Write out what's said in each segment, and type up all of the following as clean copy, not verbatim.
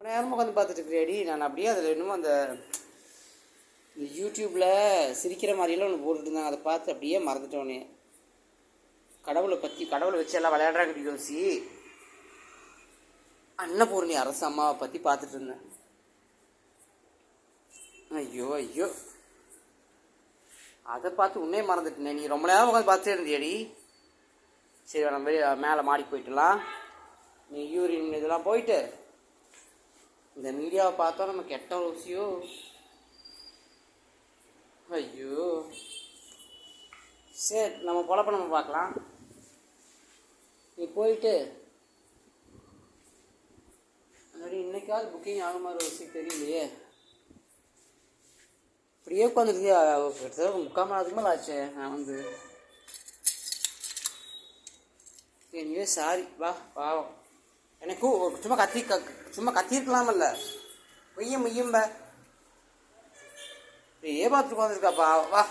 நேரமாக உட்காந்து பார்த்துட்டு இருக்கிறேடி. நான் அப்படியே அதில் இன்னமும் அந்த யூடியூப்பில் சிரிக்கிற மாதிரியெல்லாம் ஒன்று போட்டுட்டு இருந்தாங்க. அதை பார்த்து அப்படியே மறந்துட்டோன்னே. கடவுளை வச்சு எல்லாம் விளையாடுறாங்க யோசி. அன்னபூர்ணி அரசு அம்மாவை பற்றி பார்த்துட்டு இருந்தேன். ஐயோ ஐயோ, அதை பார்த்து உன்னே மறந்துட்டேன். நீ ரொம்ப நேரம் உட்காந்து பார்த்துட்டே இருந்தியடி. சரி, நம்ம மேலே மாடி போயிட்டுலாம். நீ யூரின் இதெல்லாம் போயிட்டு இந்த மீடியாவை பார்த்தா நம்ம கெட்ட ருசியோ. ஐயோ, சரி நம்ம பொழப்ப நம்ம பார்க்கலாம். நீ போயிட்டு முன்னாடி இன்னைக்காவது புக்கிங் ஆகுமா ருசி தெரியலையே. இப்படியே உட்காந்துருக்கியா? கிட்டத்தட்ட 3/4 மணி நேரத்துக்கு மேலே ஆச்சு. நான் வந்து எனிவே சாரி. வா பாவம், எனக்கு சும்மா கத்திருக்கலாமல்ல. மெய்யும்ப பார்த்துட்டு உட்காந்துருக்காப்பா. வா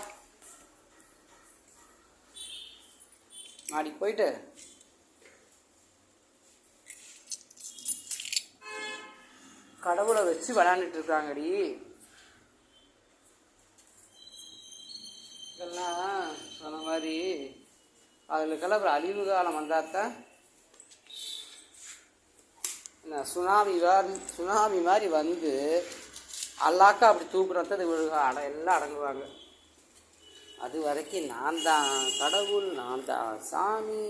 மாடிக்கு போயிட்டு கடவுளை வச்சு விளையாண்டுட்டு இருக்காங்கடி. இதெல்லாம் சொன்ன மாதிரி அதுக்கெல்லாம் ஒரு அழிவு காலம் வந்தாத்தான் சுனாமி மாதிரி வந்து அல்லாக்கா அப்படி தூக்குறத எல்லாம் அடங்குவாங்க. அது வரைக்கும் நான் தான் கடவுள், நான் தான் சாமி.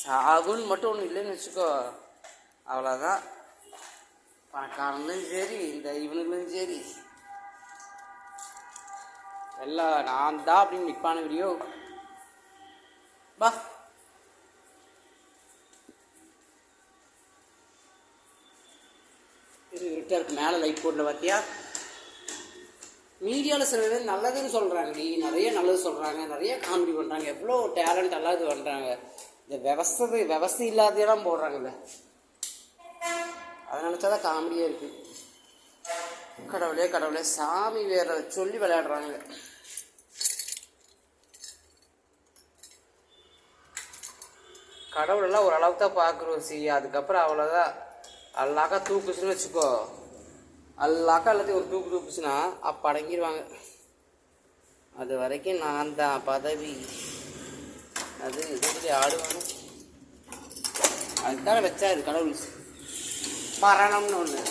சாகுன்னு மட்டும் ஒன்றும் இல்லைன்னு வச்சுக்கோ, அவ்வளோதான். பணக்காரங்களும் சரி, இந்த இவனுங்களும் சரி, எல்லாம் நான் தான் அப்படின்னு நிற்பான வீடியோ. பா இருக்கு மேலே லைட் போடல பார்த்தியா? மீடியாவில் சில பேர் நல்லதுன்னு சொல்கிறாங்கடி, நிறைய நல்லது சொல்கிறாங்க, நிறைய காமெடி பண்ணுறாங்க, எவ்வளோ டேலண்ட் எல்லாம் இது பண்ணுறாங்க. இந்த விவசாய இல்லாதையெல்லாம் போடுறாங்கல்ல, அதை நினச்சாதான் காமெடியாக இருக்குது. கடவுளே சாமி வேற சொல்லி விளையாடுறாங்க. கடவுளெல்லாம் ஓரளவுக்கு தான் பார்க்குறோம். அதுக்கப்புறம் அவ்வளோதான். அல்லாக்கா தூக்குச்சுன்னு வச்சுக்கோ, அல்லாக்கா எல்லாத்தையும் ஒரு தூக்குச்சுன்னா அப்போ அடங்கிடுவாங்க. அது வரைக்கும் நான் தான் பதவி, அது இது ஆடுவாங்க. அதுக்காக வச்சாரு கடவுள் மரணம்னு ஒன்று.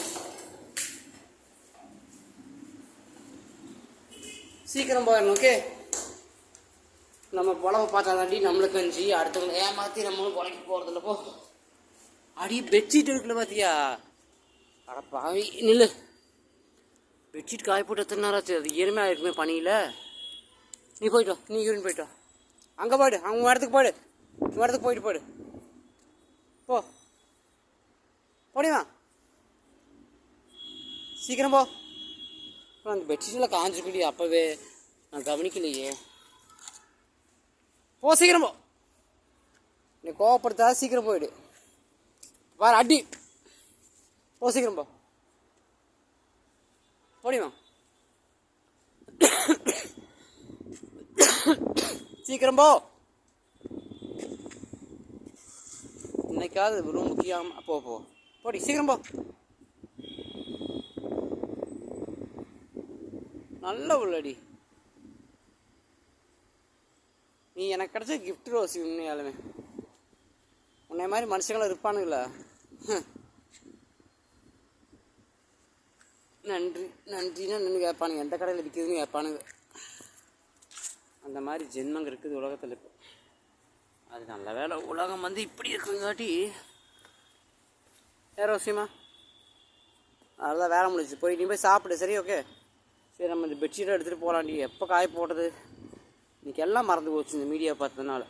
சீக்கிரம் போயிடணும். ஓகே, நம்ம பொழவை பார்த்தா தாண்டி நம்மளுக்கு கஞ்சி, அடுத்தவங்களை ஏமாற்றி நம்மளும் பொழைக்க போகிறதில்ல. போ அடி, பெட்ஷீட் இருக்குல்ல பார்த்தியா? அட பாவி, நில்லு. பெட்ஷீட் காய போட்டு எத்தனை நேரம் ஆச்சு? அது இயற்கையாக இருக்குமே பனியில். நீ போயிட்டு வா, நீ யூரின் போயிட்டு வா. அங்கே போய்டு, அவங்க இடத்துக்கு போய்டு, உங்கள் இடத்துக்கு போய்டு போ. போடிவா, சீக்கிரம் போ. அந்த பெட்ஷீட்டில் காஞ்சிருக்கடி அப்போவே, நான் கவனிக்கலையே. போ சீக்கிரம் போ. நீ கோவப்படுத்தா, சீக்கிரம் போயிடு. வர அடி, போ சீக்கிரம் போ. போடிமா, சீக்கிரம் போ. இன்னைக்காவது ரொம்ப முக்கியம். போ போடி, சீக்கிரம் போ. நல்ல உள்ளடி நீ. எனக்கு கிடைச்ச கிஃப்ட் ரோசி. உண்மையாலுமே உன்னை மாதிரி மனுஷங்களும் இருப்பானுங்களா? நன்றின்னா நின்று கேட்பானுங்க, எந்த கடையில் விற்கிதுன்னு கேட்பானுங்க. அந்த மாதிரி ஜென்மங்க இருக்குது உலகத்தில் இப்போ. அது நல்ல வேலை, உலகம் வந்து இப்படி இருக்குங்காட்டி வேறு விஷயமா. அதெல்லாம் வேலை முடிச்சு போய் நீ போய் சாப்பிடு. சரி, ஓகே. சரி, நம்ம இந்த பெட்ஷீட்டை எடுத்துகிட்டு போகலாண்டி. எப்போ காய போட்டது இன்னைக்கு எல்லாம் மறந்து போச்சு இந்த மீடியா பார்த்ததுனால.